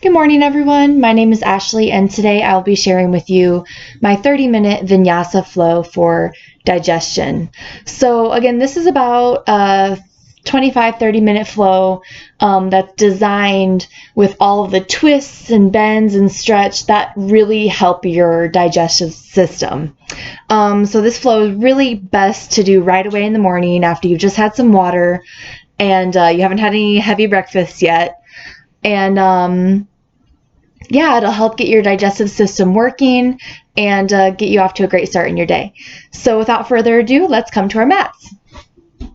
Good morning, everyone. My name is Ashley, and today I'll be sharing with you my 30-minute vinyasa flow for digestion. So again, this is about a 25-30-minute flow that's designed with all of the twists and bends and stretch that really help your digestive system. So this flow is really best to do right away in the morning after you've just had some water and you haven't had any heavy breakfast yet. And yeah, it'll help get your digestive system working and get you off to a great start in your day. So without further ado, let's come to our mats. All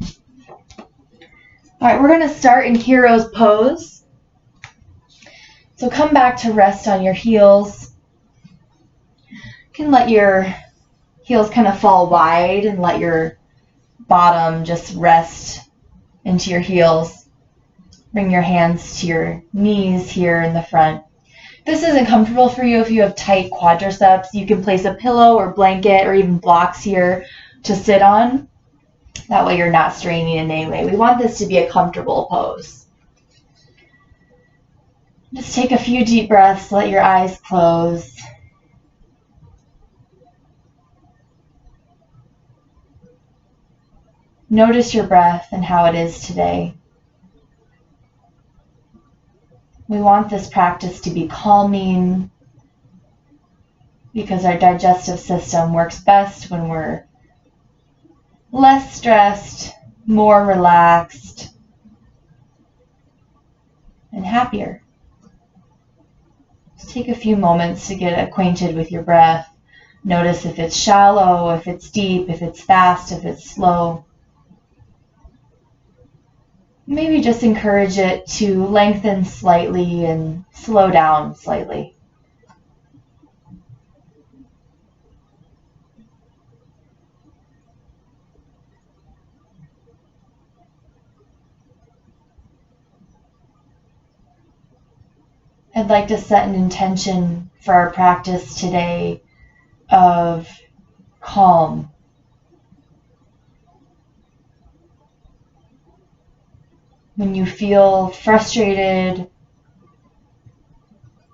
right, we're going to start in hero's pose. So come back to rest on your heels. You can let your heels kind of fall wide and let your bottom just rest into your heels. Bring your hands to your knees here in the front. This isn't comfortable for you if you have tight quadriceps. You can place a pillow or blanket or even blocks here to sit on. That way you're not straining in any way. We want this to be a comfortable pose. Just take a few deep breaths, let your eyes close. Notice your breath and how it is today. We want this practice to be calming because our digestive system works best when we're less stressed, more relaxed, and happier. Just take a few moments to get acquainted with your breath. Notice if it's shallow, if it's deep, if it's fast, if it's slow. Maybe just encourage it to lengthen slightly and slow down slightly. I'd like to set an intention for our practice today of calm. When you feel frustrated,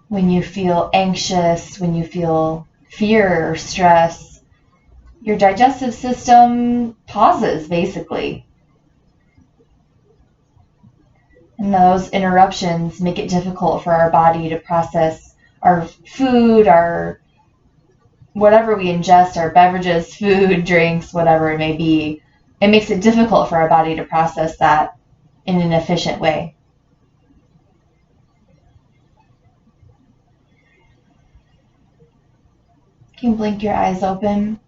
when you feel anxious, when you feel fear or stress, your digestive system pauses, basically. And those interruptions make it difficult for our body to process our food, our whatever we ingest, our beverages, food, drinks, whatever it may be. It makes it difficult for our body to process that in an efficient way. You can blink your eyes open.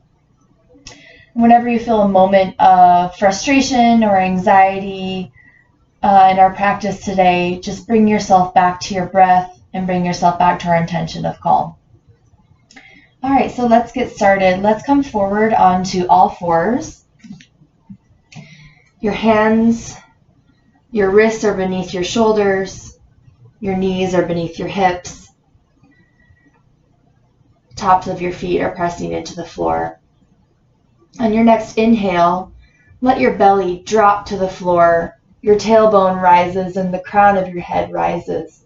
Whenever you feel a moment of frustration or anxiety in our practice today, just bring yourself back to your breath and bring yourself back to our intention of calm. All right, so let's get started. Let's come forward onto all fours. Your hands, your wrists are beneath your shoulders. Your knees are beneath your hips. Tops of your feet are pressing into the floor. On your next inhale, let your belly drop to the floor. Your tailbone rises and the crown of your head rises.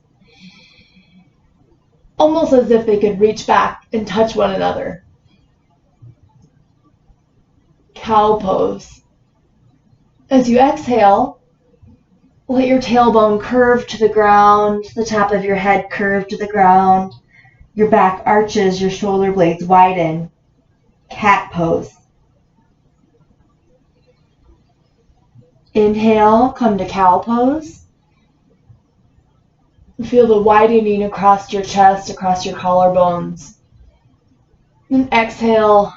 Almost as if they could reach back and touch one another. Cow pose. As you exhale, let your tailbone curve to the ground, the top of your head curve to the ground, your back arches, your shoulder blades widen. Cat pose. Inhale, come to cow pose. Feel the widening across your chest, across your collarbones. And exhale,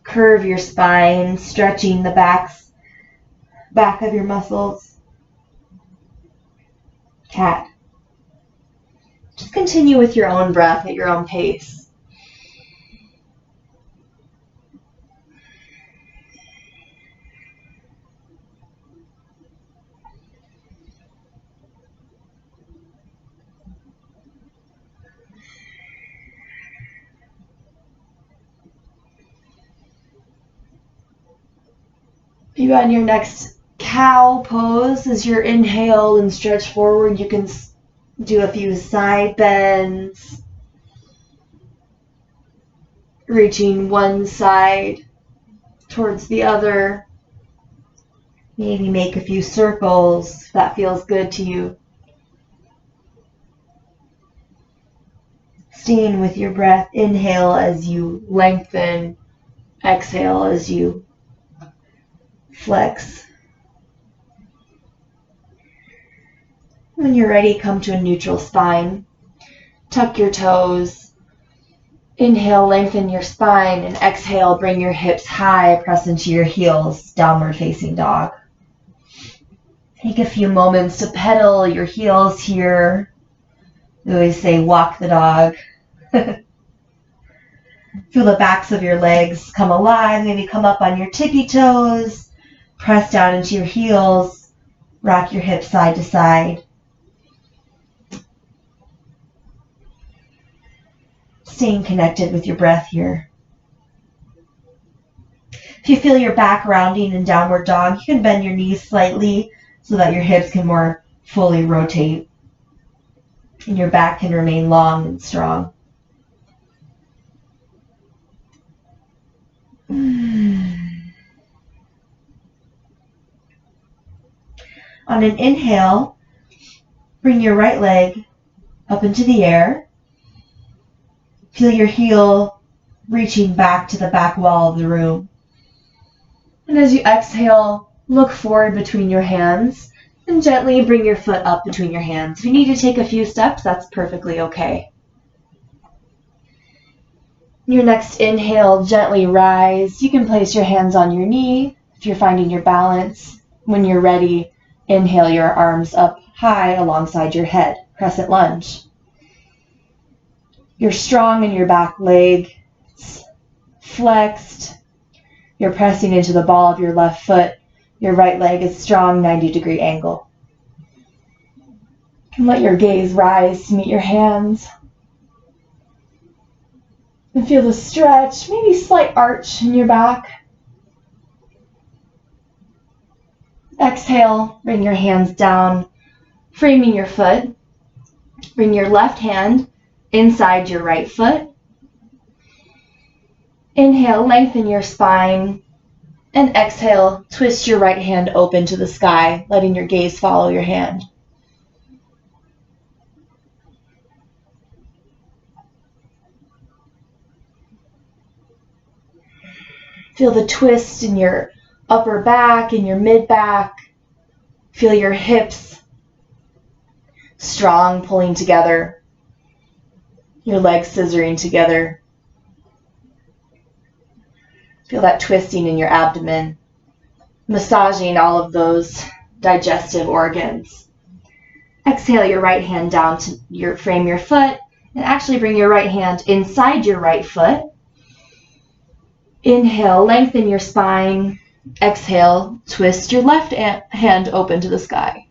curve your spine, stretching the back of your muscles. Cat. Just continue with your own breath at your own pace. You on your next cow pose, as you inhale and stretch forward, you can Do a few side bends, reaching one side towards the other. Maybe make a few circles if that feels good to you. Staying with your breath, inhale as you lengthen, exhale as you flex. When you're ready, come to a neutral spine. Tuck your toes. Inhale, lengthen your spine, and exhale, bring your hips high, press into your heels, downward facing dog. Take a few moments to pedal your heels here. We always say walk the dog. Feel the backs of your legs come alive, maybe come up on your tippy toes, press down into your heels, rock your hips side to side. Staying connected with your breath here. If you feel your back rounding in downward dog, you can bend your knees slightly so that your hips can more fully rotate and your back can remain long and strong. On an inhale, bring your right leg up into the air. Feel your heel reaching back to the back wall of the room. And as you exhale, look forward between your hands and gently bring your foot up between your hands. If you need to take a few steps, that's perfectly okay. Your next inhale, gently rise. You can place your hands on your knee if you're finding your balance. When you're ready, inhale your arms up high alongside your head, crescent lunge. You're strong in your back leg, it's flexed. You're pressing into the ball of your left foot. Your right leg is strong, 90-degree angle. You can let your gaze rise to meet your hands. And feel the stretch, maybe slight arch in your back. Exhale, bring your hands down, framing your foot. Bring your left hand inside your right foot. Inhale, lengthen your spine. And exhale, twist your right hand open to the sky, letting your gaze follow your hand. Feel the twist in your upper back, in your mid back. Feel your hips strong, pulling together. Your legs scissoring together. Feel that twisting in your abdomen, massaging all of those digestive organs. Exhale your right hand down to frame your foot, and actually bring your right hand inside your right foot. Inhale, lengthen your spine. Exhale, twist your left hand open to the sky.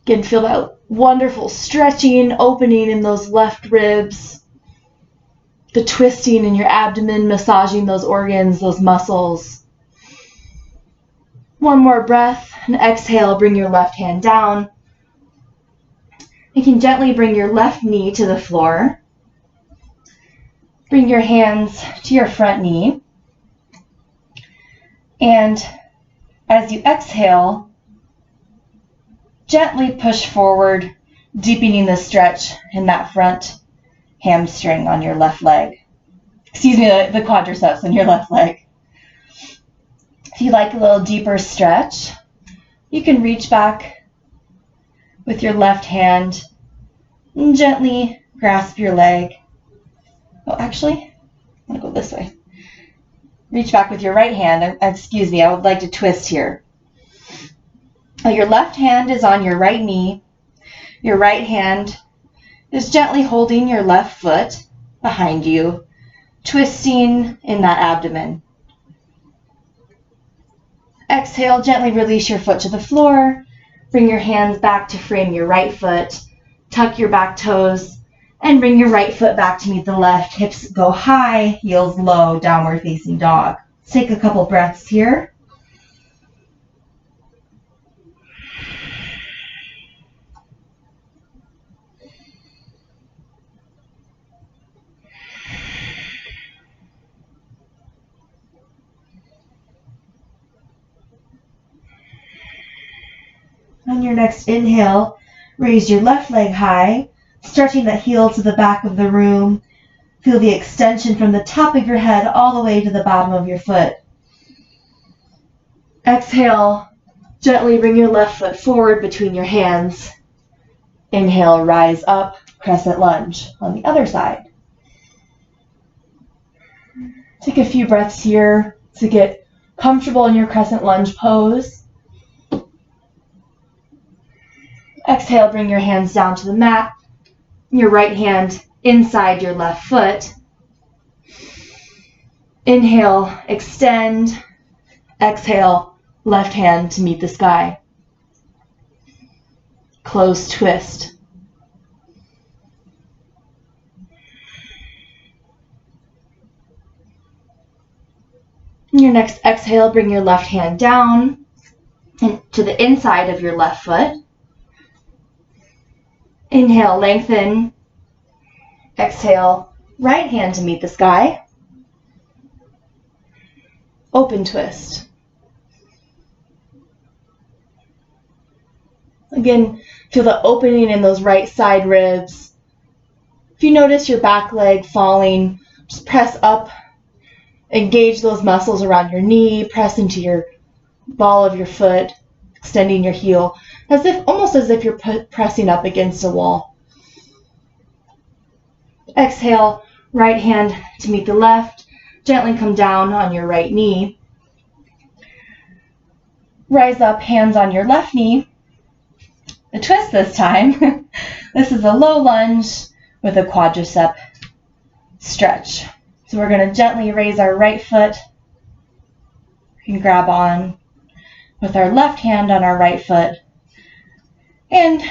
Again, feel that wonderful stretching, opening in those left ribs. The twisting in your abdomen, massaging those organs, those muscles. One more breath, and exhale, bring your left hand down. You can gently bring your left knee to the floor. Bring your hands to your front knee. And as you exhale, gently push forward, deepening the stretch in that front hamstring on your left leg. Excuse me, the quadriceps in your left leg. If you like a little deeper stretch, you can reach back with your left hand and gently grasp your leg. Oh, actually, I'm going to go this way. Reach back with your right hand. Excuse me, I would like to twist here. Your left hand is on your right knee. Your right hand is gently holding your left foot behind you, twisting in that abdomen. Exhale, gently release your foot to the floor. Bring your hands back to frame your right foot. Tuck your back toes and bring your right foot back to meet the left. Hips go high, heels low, downward facing dog. Let's take a couple breaths here. On your next inhale, raise your left leg high, stretching that heel to the back of the room. Feel the extension from the top of your head all the way to the bottom of your foot. Exhale, gently bring your left foot forward between your hands. Inhale, rise up, crescent lunge on the other side. Take a few breaths here to get comfortable in your crescent lunge pose. Exhale, bring your hands down to the mat. Your right hand inside your left foot. Inhale, extend. Exhale, left hand to meet the sky. Close twist. In your next exhale, bring your left hand down to the inside of your left foot. Inhale, lengthen. Exhale, right hand to meet the sky. Open twist. Again, feel the opening in those right side ribs. If you notice your back leg falling, just press up. Engage those muscles around your knee. Press into your ball of your foot, extending your heel, almost as if you're pressing up against a wall. Exhale, right hand to meet the left. Gently come down on your right knee. Rise up, hands on your left knee. A twist this time. This is a low lunge with a quadricep stretch. So we're going to gently raise our right foot and grab on with our left hand on our right foot. And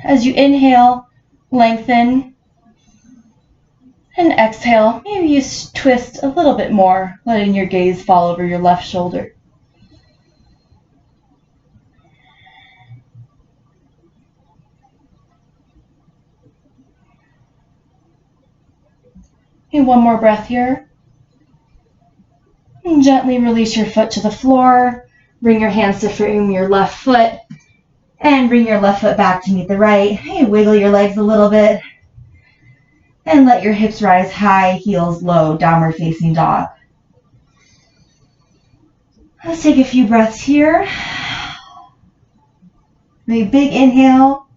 as you inhale, lengthen. And exhale, maybe you twist a little bit more, letting your gaze fall over your left shoulder. And one more breath here. And gently release your foot to the floor. Bring your hands to frame your left foot. And bring your left foot back to meet the right. Hey, wiggle your legs a little bit. And let your hips rise high, heels low, downward facing dog. Let's take a few breaths here. A big inhale.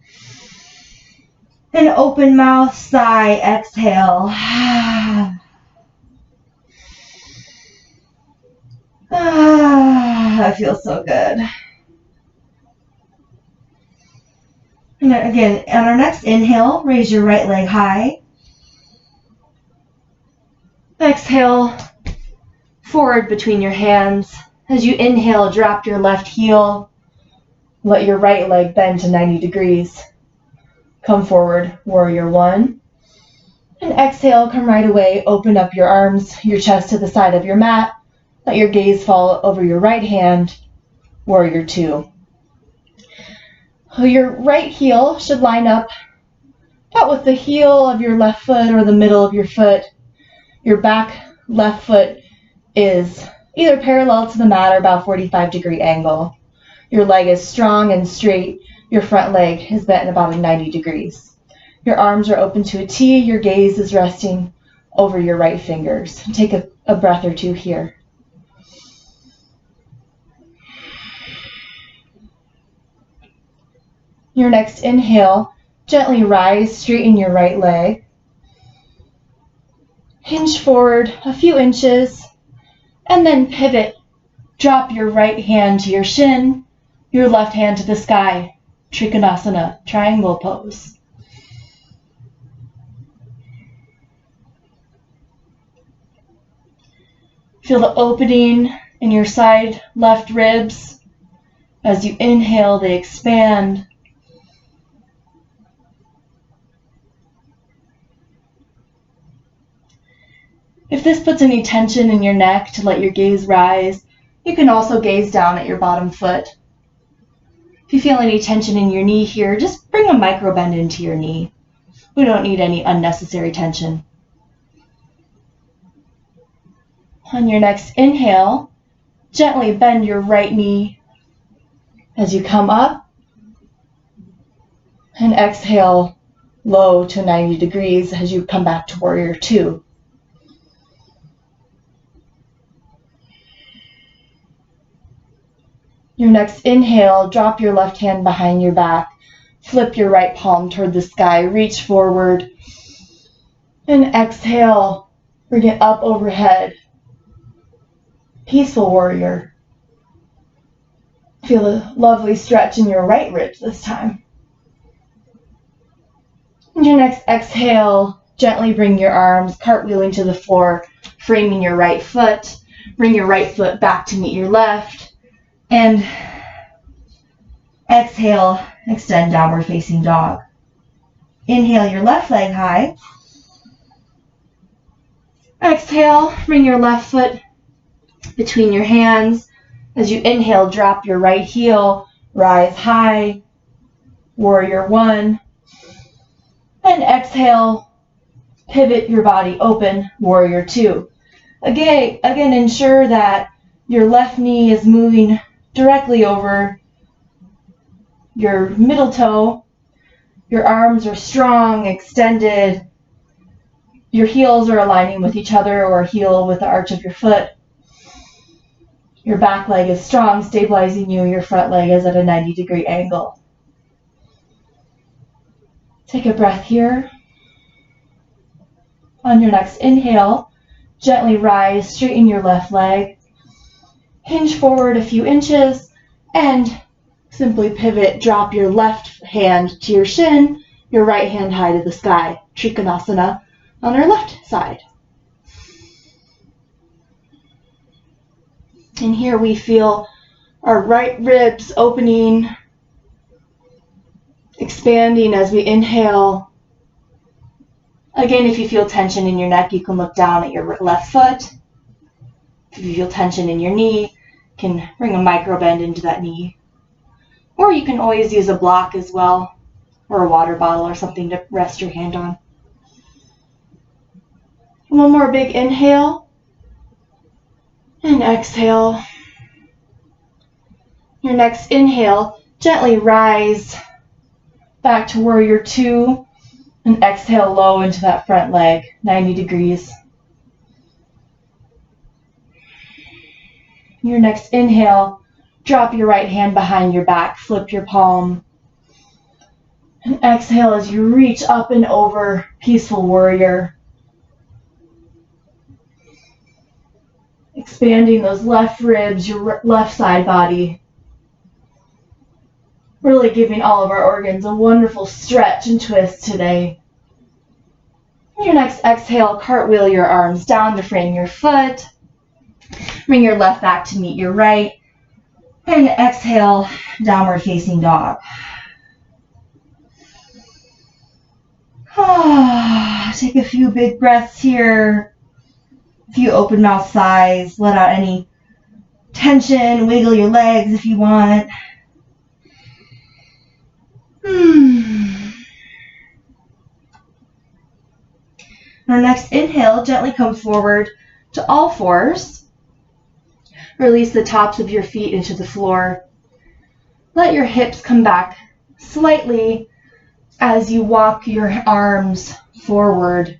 And open mouth, sigh, exhale. That feels so good. And again, on our next inhale, raise your right leg high. Exhale, forward between your hands. As you inhale, drop your left heel. Let your right leg bend to 90 degrees. Come forward, warrior one. And exhale, come right away. Open up your arms, your chest to the side of your mat. Let your gaze fall over your right hand, warrior two. Your right heel should line up about with the heel of your left foot or the middle of your foot. Your back left foot is either parallel to the mat or about 45-degree angle. Your leg is strong and straight. Your front leg is bent about 90 degrees. Your arms are open to a T. Your gaze is resting over your right fingers. Take a breath or two here. Your next inhale, gently rise, straighten your right leg. Hinge forward a few inches, and then pivot. Drop your right hand to your shin, your left hand to the sky. Trikonasana, triangle pose. Feel the opening in your side left ribs. As you inhale, they expand. If this puts any tension in your neck to let your gaze rise, you can also gaze down at your bottom foot. If you feel any tension in your knee here, just bring a micro bend into your knee. We don't need any unnecessary tension. On your next inhale, gently bend your right knee as you come up. And exhale low to 90 degrees as you come back to warrior two. Your next inhale, drop your left hand behind your back, flip your right palm toward the sky, reach forward, and exhale, bring it up overhead. Peaceful warrior. Feel a lovely stretch in your right ribs this time. And your next exhale, gently bring your arms cartwheeling to the floor, framing your right foot. Bring your right foot back to meet your left. And exhale, extend downward facing dog. Inhale your left leg high. Exhale, bring your left foot between your hands. As you inhale, drop your right heel, rise high, warrior one. And exhale, pivot your body open, warrior two. Again, ensure that your left knee is moving directly over your middle toe. Your arms are strong, extended. Your heels are aligning with each other or heel with the arch of your foot. Your back leg is strong, stabilizing you. Your front leg is at a 90-degree angle. Take a breath here. On your next inhale, gently rise, straighten your left leg. Hinge forward a few inches and simply pivot. Drop your left hand to your shin, your right hand high to the sky. Trikonasana on our left side. And here we feel our right ribs opening, expanding as we inhale. Again, if you feel tension in your neck, you can look down at your left foot. If you feel tension in your knee, you can bring a micro bend into that knee. Or you can always use a block as well, or a water bottle or something to rest your hand on. One more big inhale. And exhale. Your next inhale, gently rise back to warrior two. And exhale low into that front leg, 90 degrees. Your next inhale, drop your right hand behind your back, flip your palm. And exhale as you reach up and over, peaceful warrior. Expanding those left ribs, your left side body. Really giving all of our organs a wonderful stretch and twist today. Your next exhale, cartwheel your arms down to frame your foot. Bring your left back to meet your right. And exhale, downward facing dog. Take a few big breaths here. A few open mouth sighs. Let out any tension. Wiggle your legs if you want. Our next inhale, gently come forward to all fours. Release the tops of your feet into the floor. Let your hips come back slightly as you walk your arms forward,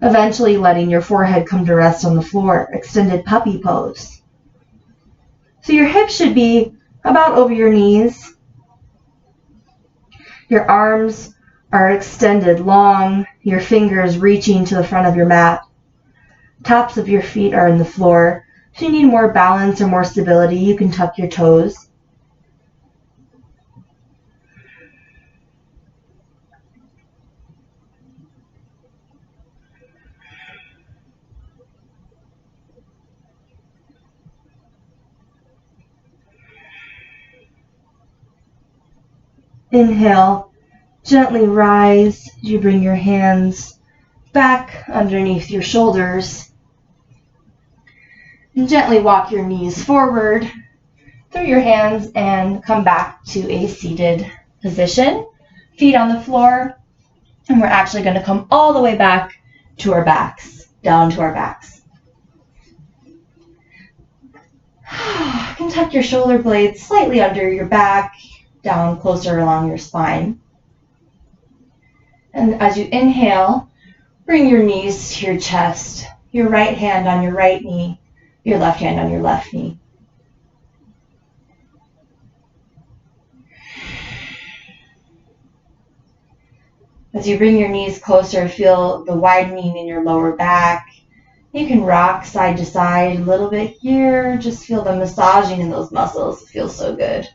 eventually letting your forehead come to rest on the floor, extended puppy pose. So your hips should be about over your knees. Your arms are extended long, your fingers reaching to the front of your mat. Tops of your feet are in the floor. If you need more balance or more stability, you can tuck your toes. Inhale, gently rise as you bring your hands back underneath your shoulders. And gently walk your knees forward through your hands and come back to a seated position. Feet on the floor. And we're actually going to come all the way back to our backs, down to our backs. You can tuck your shoulder blades slightly under your back, down closer along your spine. And as you inhale, bring your knees to your chest, your right hand on your right knee, your left hand on your left knee. As you bring your knees closer, feel the widening in your lower back. You can rock side to side a little bit here. Just feel the massaging in those muscles. It feels so good.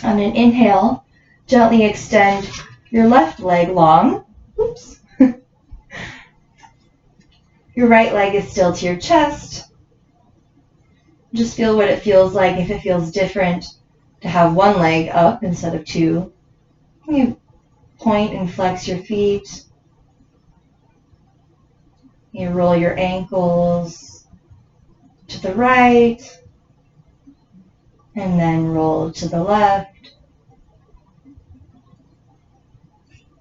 On an inhale, gently extend your left leg long. Oops. Your right leg is still to your chest. Just feel what it feels like. If it feels different to have one leg up instead of two, you point and flex your feet. You roll your ankles to the right and then roll to the left.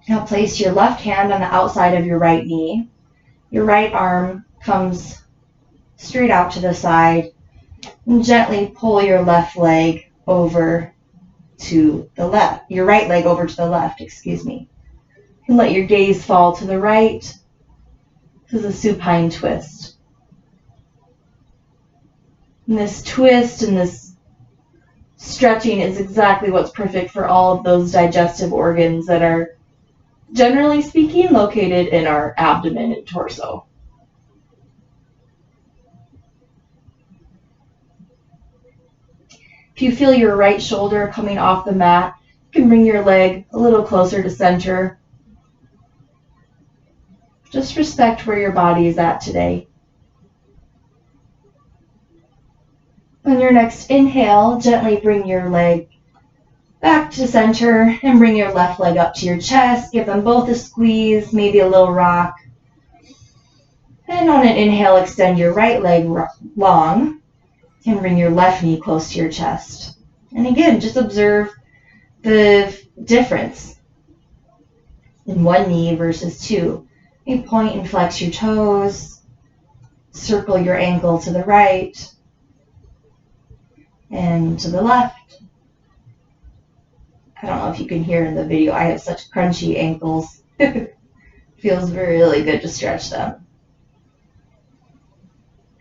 Now place your left hand on the outside of your right knee. Your right arm comes straight out to the side. And gently pull your left leg over to the left, your right leg over to the left, And let your gaze fall to the right. This is a supine twist. And this twist and this stretching is exactly what's perfect for all of those digestive organs that are, generally speaking, located in our abdomen and torso. If you feel your right shoulder coming off the mat, you can bring your leg a little closer to center. Just respect where your body is at today. On your next inhale, gently bring your leg back to center and bring your left leg up to your chest. Give them both a squeeze, maybe a little rock. And on an inhale, extend your right leg long and bring your left knee close to your chest. And again, just observe the difference in one knee versus two. You point and flex your toes, circle your ankle to the right and to the left. I don't know if you can hear in the video, I have such crunchy ankles. Feels really good to stretch them.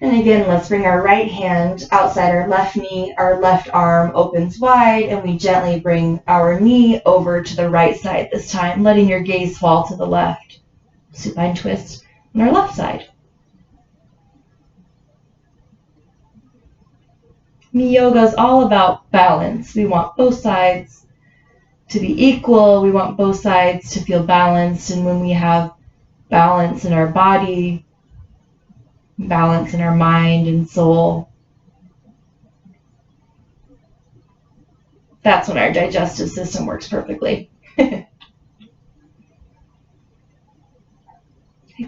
And again, let's bring our right hand outside our left knee. Our left arm opens wide, and we gently bring our knee over to the right side this time, letting your gaze fall to the left. Supine twist on our left side. Yoga is all about balance. We want both sides to be equal. We want both sides to feel balanced. And when we have balance in our body, balance in our mind and soul, that's when our digestive system works perfectly. Take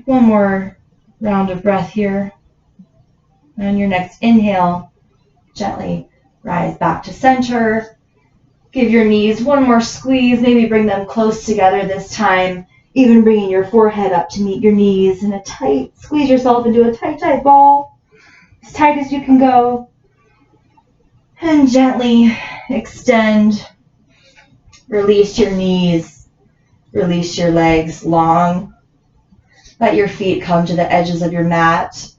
one more round of breath here. And on your next inhale, gently rise back to center. Give your knees one more squeeze. Maybe bring them close together this time. Even bringing your forehead up to meet your knees in a tight, squeeze yourself into a tight, tight ball. As tight as you can go. And gently extend. Release your knees. Release your legs long. Let your feet come to the edges of your mat.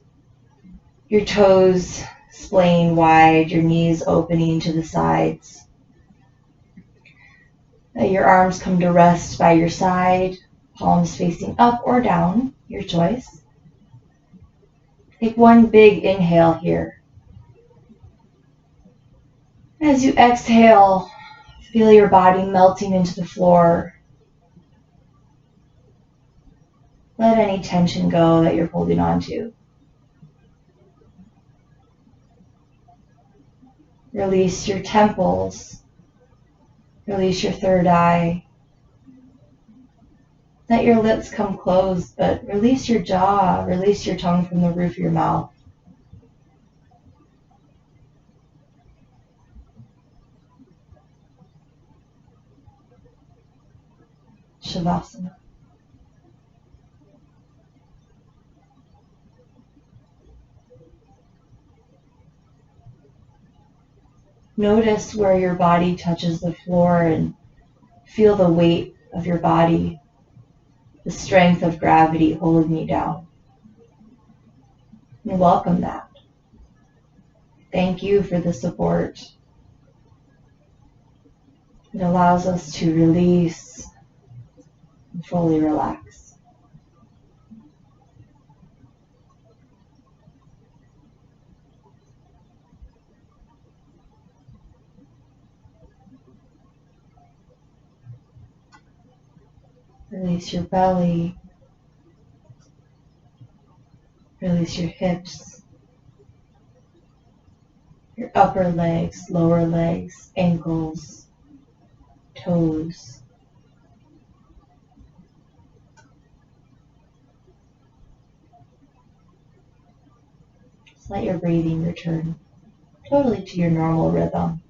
Your toes splaying wide, your knees opening to the sides. Let your arms come to rest by your side, palms facing up or down, your choice. Take one big inhale here. As you exhale, feel your body melting into the floor. Let any tension go that you're holding on to. Release your temples. Release your third eye. Let your lips come closed, but release your jaw. Release your tongue from the roof of your mouth. Shavasana. Notice where your body touches the floor and feel the weight of your body, the strength of gravity holding you down. And welcome that. Thank you for the support. It allows us to release and fully relax. Release your belly. Release your hips, your upper legs, lower legs, ankles, toes. Just let your breathing return totally to your normal rhythm.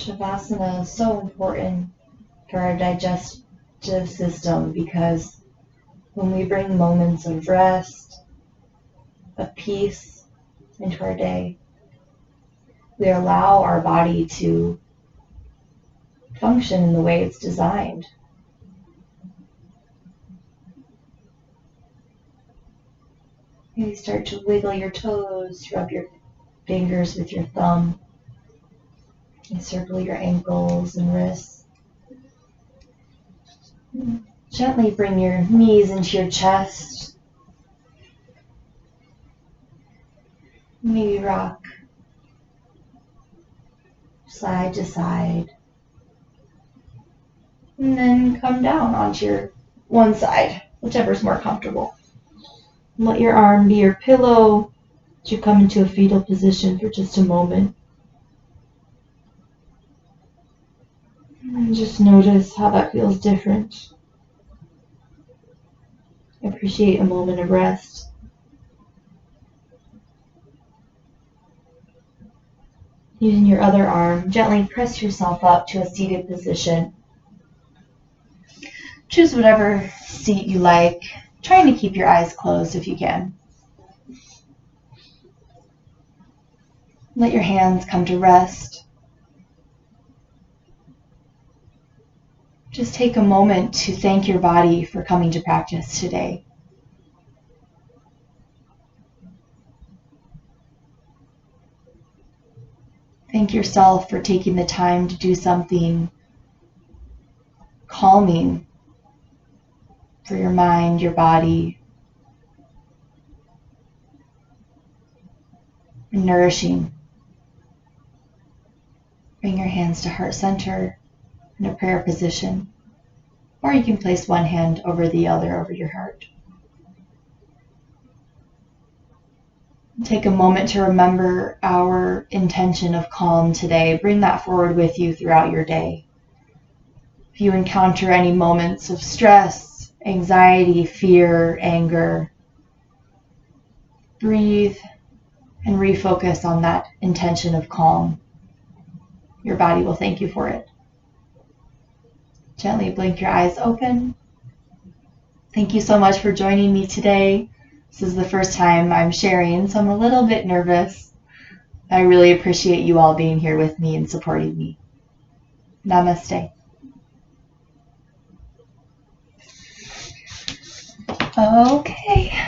Shavasana is so important for our digestive system because when we bring moments of rest, of peace into our day, we allow our body to function in the way it's designed. Maybe start to wiggle your toes, rub your fingers with your thumb, encircle your ankles and wrists. Gently bring your knees into your chest. Maybe rock side to side. And then come down onto your one side, whichever's more comfortable. Let your arm be your pillow as you come into a fetal position for just a moment. And just notice how that feels different. Appreciate a moment of rest. Using your other arm, gently press yourself up to a seated position. Choose whatever seat you like, trying to keep your eyes closed if you can. Let your hands come to rest. Just take a moment to thank your body for coming to practice today. Thank yourself for taking the time to do something calming for your mind, your body, and nourishing. Bring your hands to heart center in a prayer position, or you can place one hand over the other over your heart. Take a moment to remember our intention of calm today. Bring that forward with you throughout your day. If you encounter any moments of stress, anxiety, fear, anger, breathe and refocus on that intention of calm. Your body will thank you for it. Gently blink your eyes open. Thank you so much for joining me today. This is the first time I'm sharing, so I'm a little bit nervous. I really appreciate you all being here with me and supporting me. Namaste. Okay.